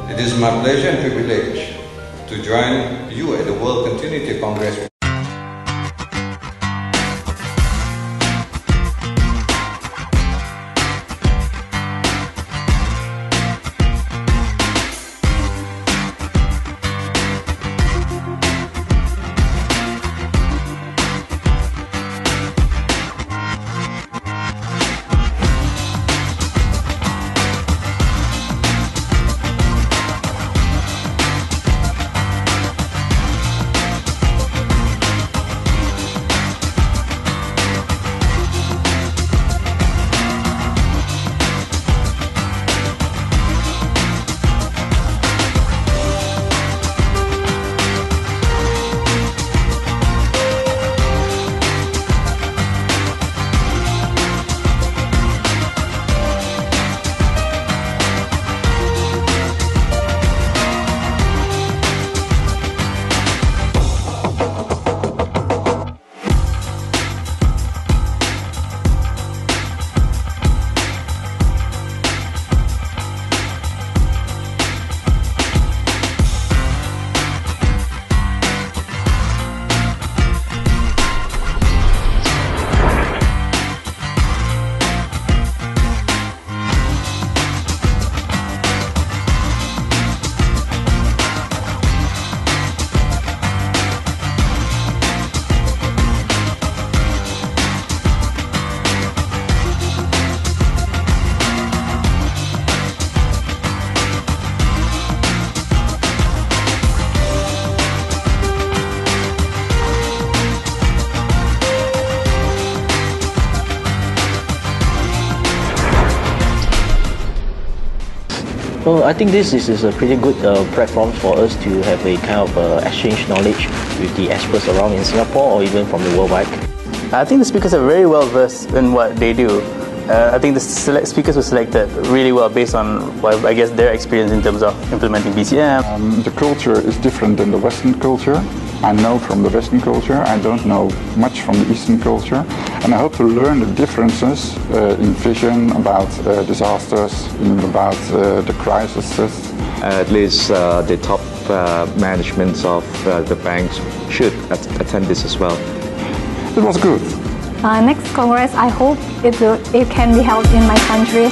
It is my pleasure and privilege to join you at the World Continuity Congress. Well, I think this is a pretty good platform for us to have a kind of exchange knowledge with the experts around in Singapore or even from the worldwide. I think the speakers are very well versed in what they do. I think the speakers were selected really well based on, well, I guess, their experience in terms of implementing BCM. The culture is different than the Western culture. I know from the Western culture, I don't know much from the Eastern culture, and I hope to learn the differences in vision about disasters, about the crises. At least the top management of the banks should attend this as well. It was good. Next Congress, I hope it can be held in my country.